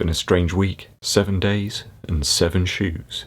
been a strange week. 7 days and 7 shoes.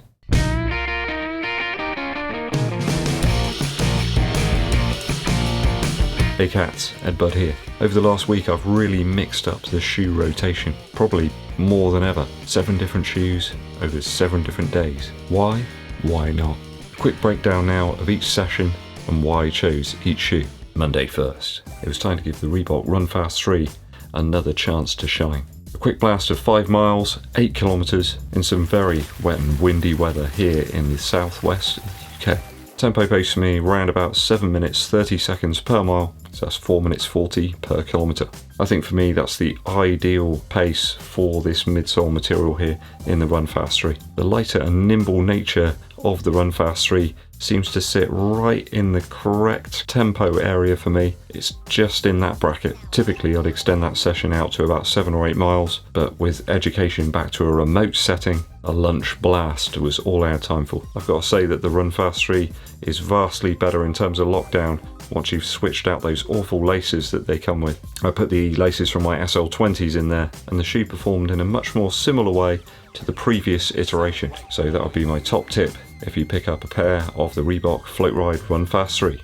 Hey cats, EDDBUD here. Over the last week I've really mixed up the shoe rotation, probably more than ever. 7 different shoes over 7 different days. Why? Why not? A quick breakdown now of each session and why I chose each shoe. Monday first. It was time to give the Reebok Run Fast 3 another chance to shine. A quick blast of 5 miles, 8 kilometres in some very wet and windy weather here in the southwest UK. Tempo pace for me around about 7 minutes 30 seconds per mile, so that's 4 minutes 40 per kilometre. I think for me that's the ideal pace for this midsole material here in the Run Fast 3. The lighter and nimble nature of the Run Fast 3 seems to sit right in the correct tempo area for me. It's just in that bracket. Typically I'd extend that session out to about 7 or 8 miles, but with education back to a remote setting, a lunch blast was all I had time for. I've got to say that the Run Fast 3 is vastly better in terms of lockdown once you've switched out those awful laces that they come with. I put the laces from my SL20s in there and the shoe performed in a much more similar way to the previous iteration. So that'll be my top tip if you pick up a pair of the Reebok Floatride Run Fast 3.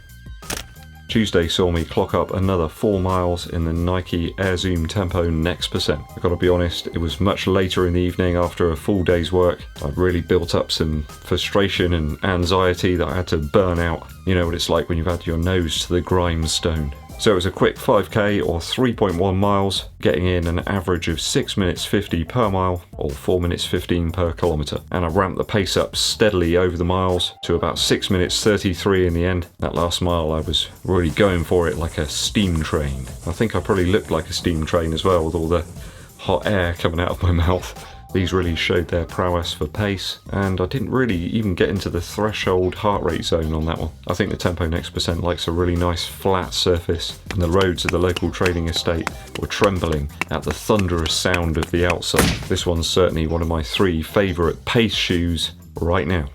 Tuesday saw me clock up another 4 miles in the Nike Air Zoom Tempo Next Percent. I've got to be honest, it was much later in the evening after a full day's work. I'd really built up some frustration and anxiety that I had to burn out. You know what it's like when you've had your nose to the grindstone. So it was a quick 5k or 3.1 miles, getting in an average of 6 minutes 50 per mile or 4 minutes 15 per kilometre. And I ramped the pace up steadily over the miles to about 6 minutes 33 in the end. That last mile I was really going for it like a steam train. I think I probably looked like a steam train as well with all the hot air coming out of my mouth. These really showed their prowess for pace, and I didn't really even get into the threshold heart rate zone on that one. I think the Tempo Next Percent likes a really nice flat surface, and the roads of the local trading estate were trembling at the thunderous sound of the outsole. This one's certainly one of my 3 favourite pace shoes right now.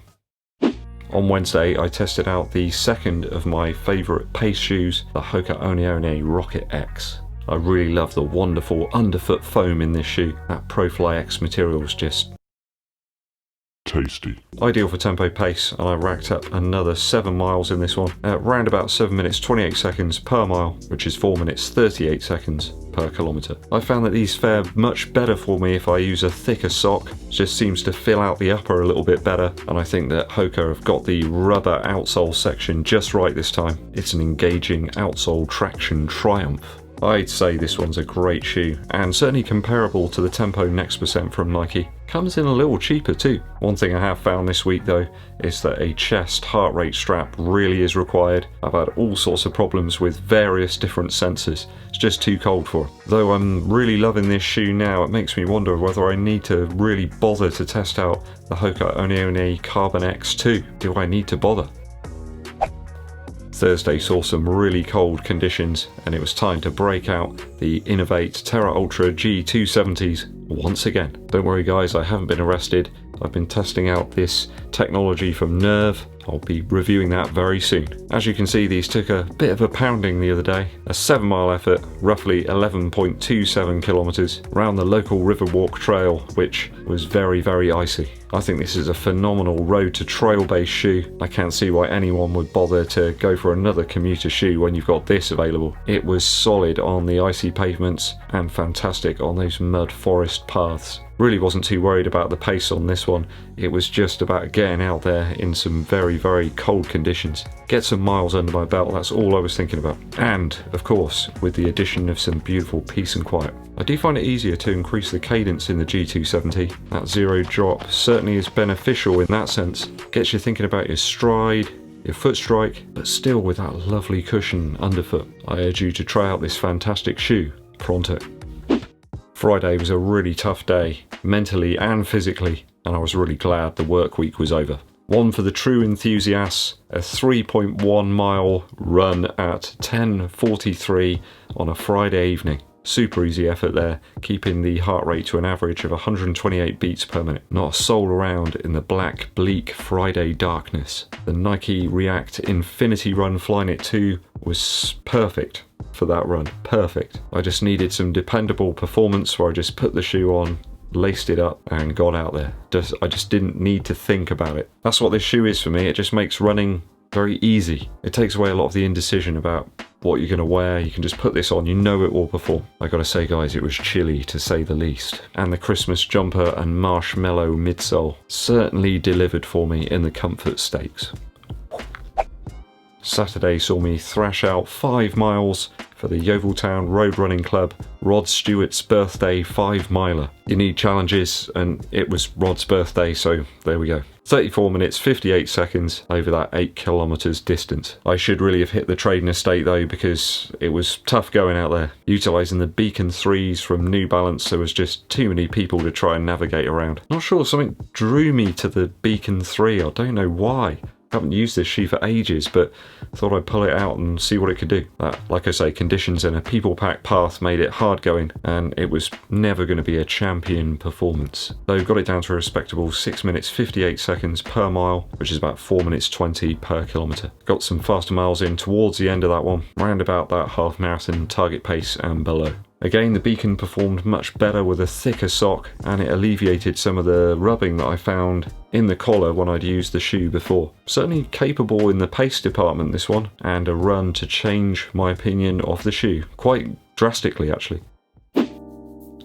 On Wednesday I tested out the second of my favourite pace shoes, the Hoka One Rocket X. I really love the wonderful underfoot foam in this shoe. That ProFly X material is just tasty. Ideal for tempo pace, and I racked up another 7 miles in this one at round about 7 minutes 28 seconds per mile, which is 4 minutes 38 seconds per kilometre. I found that these fare much better for me if I use a thicker sock. It just seems to fill out the upper a little bit better, and I think that Hoka have got the rubber outsole section just right this time. It's an engaging outsole traction triumph. I'd say this one's a great shoe, and certainly comparable to the Tempo Next Percent from Nike. Comes in a little cheaper too. One thing I have found this week though is that a chest heart rate strap really is required. I've had all sorts of problems with various different sensors. It's just too cold for them. Though I'm really loving this shoe now, it makes me wonder whether I need to really bother to test out the Hoka One Carbon X2. Do I need to bother? Thursday saw some really cold conditions, and it was time to break out the Innovate Terra Ultra G270s once again. Don't worry guys, I haven't been arrested. I've been testing out this technology from Nerve. I'll be reviewing that very soon. As you can see, these took a bit of a pounding the other day. A 7 mile effort, roughly 11.27 kilometres, around the local Riverwalk trail, which was very, very icy. I think this is a phenomenal road to trail based shoe. I can't see why anyone would bother to go for another commuter shoe when you've got this available. It was solid on the icy pavements and fantastic on those mud forest paths. Really wasn't too worried about the pace on this one. It was just about getting out there in some very, very cold conditions. Get some miles under my belt, that's all I was thinking about. And, of course, with the addition of some beautiful peace and quiet. I do find it easier to increase the cadence in the G270. That 0 drop certainly is beneficial in that sense. Gets you thinking about your stride, your foot strike, but still with that lovely cushion underfoot. I urge you to try out this fantastic shoe pronto. Friday was a really tough day, mentally and physically, and I was really glad the work week was over. One for the true enthusiasts, a 3.1 mile run at 10:43 on a Friday evening. Super easy effort there, keeping the heart rate to an average of 128 beats per minute. Not a soul around in the black, bleak Friday darkness. The Nike React Infinity Run Flyknit 2 was perfect for that run. Perfect. I just needed some dependable performance where I just put the shoe on, laced it up and got out there. I just didn't need to think about it. That's what this shoe is for me. It just makes running very easy. It takes away a lot of the indecision about what you're going to wear. You can just put this on, you know it will perform. I gotta say guys, it was chilly to say the least. And the Christmas jumper and marshmallow midsole certainly delivered for me in the comfort stakes. Saturday saw me thrash out 5 miles for the Yeoviltown Road Running Club Rod Stewart's birthday 5-miler. You need challenges, and it was Rod's birthday, so there we go. 34 minutes 58 seconds over that 8 kilometers distance. I should really have hit the trading estate though, because it was tough going out there. Utilising the Beacon 3s from New Balance, there was just too many people to try and navigate around. Not sure, something drew me to the Beacon 3, I don't know why. Haven't used this shoe for ages, but thought I'd pull it out and see what it could do. Like I say, conditions in a people-packed path made it hard going, and it was never going to be a champion performance. Though got it down to a respectable 6 minutes 58 seconds per mile, which is about 4 minutes 20 per kilometre. Got some faster miles in towards the end of that one, round about that half marathon target pace and below. Again, the Beacon performed much better with a thicker sock, and it alleviated some of the rubbing that I found in the collar when I'd used the shoe before. Certainly capable in the pace department, this one, and a run to change my opinion of the shoe, quite drastically actually.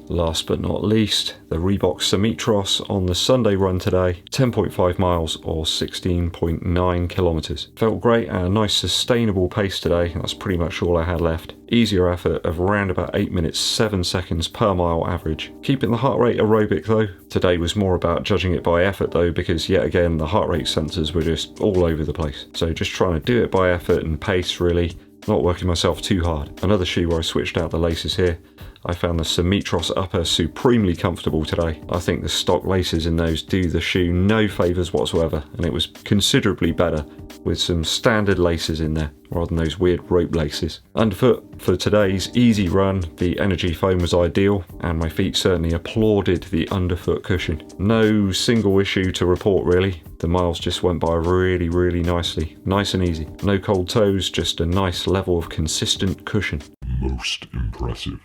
Last but not least, the Reebok Symmetros on the Sunday run today, 10.5 miles or 16.9 kilometres. Felt great and a nice sustainable pace today. That's pretty much all I had left. Easier effort of around about 8 minutes 7 seconds per mile average. Keeping the heart rate aerobic though. Today was more about judging it by effort though, because yet again the heart rate sensors were just all over the place. So just trying to do it by effort and pace really, not working myself too hard. Another shoe where I switched out the laces here. I found the Symmetros upper supremely comfortable today. I think the stock laces in those do the shoe no favours whatsoever, and it was considerably better with some standard laces in there rather than those weird rope laces. Underfoot for today's easy run, the energy foam was ideal, and my feet certainly applauded the underfoot cushion. No single issue to report really. The miles just went by really nicely, nice and easy. No cold toes, just a nice level of consistent cushion. Most impressive.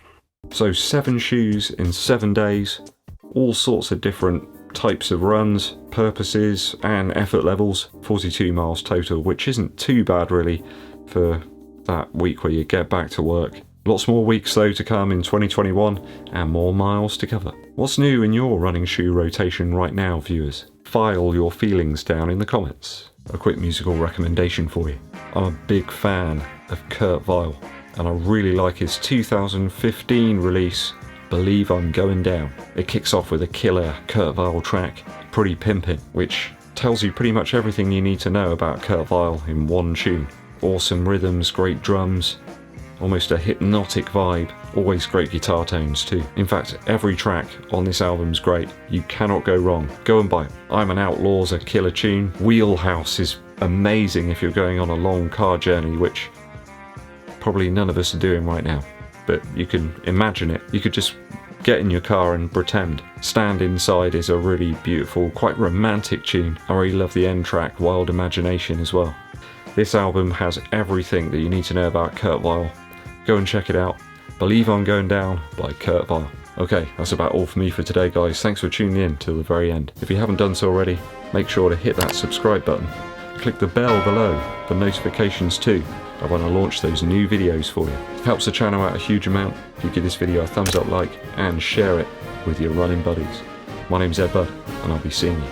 So 7 shoes in 7 days, all sorts of different types of runs, purposes and effort levels, 42 miles total, which isn't too bad really for that week where you get back to work. Lots more weeks though to come in 2021 and more miles to cover. What's new in your running shoe rotation right now, viewers? File your feelings down in the comments. A quick musical recommendation for you. I'm a big fan of Kurt Vile, and I really like his 2015 release, Believe I'm Going Down. It kicks off with a killer Kurt Vile track, Pretty Pimpin', which tells you pretty much everything you need to know about Kurt Vile in one tune. Awesome rhythms, great drums, almost a hypnotic vibe, always great guitar tones too. In fact, every track on this album's great. You cannot go wrong. Go and buy it. I'm an Outlaw's a killer tune. Wheelhouse is amazing if you're going on a long car journey, which probably none of us are doing right now, but you can imagine it. You could just get in your car and pretend. Stand Inside is a really beautiful, quite romantic tune. I really love the end track, Wild Imagination, as well. This album has everything that you need to know about Kurt Vile. Go and check it out. Believe I'm Going Down by Kurt Vile. Okay, that's about all for me for today guys. Thanks for tuning in till the very end. If you haven't done so already, make sure to hit that subscribe button. Click the bell below for notifications too of when I launch those new videos for you. It helps the channel out a huge amount if you give this video a thumbs up like and share it with your running buddies. My name's EDDBUD and I'll be seeing you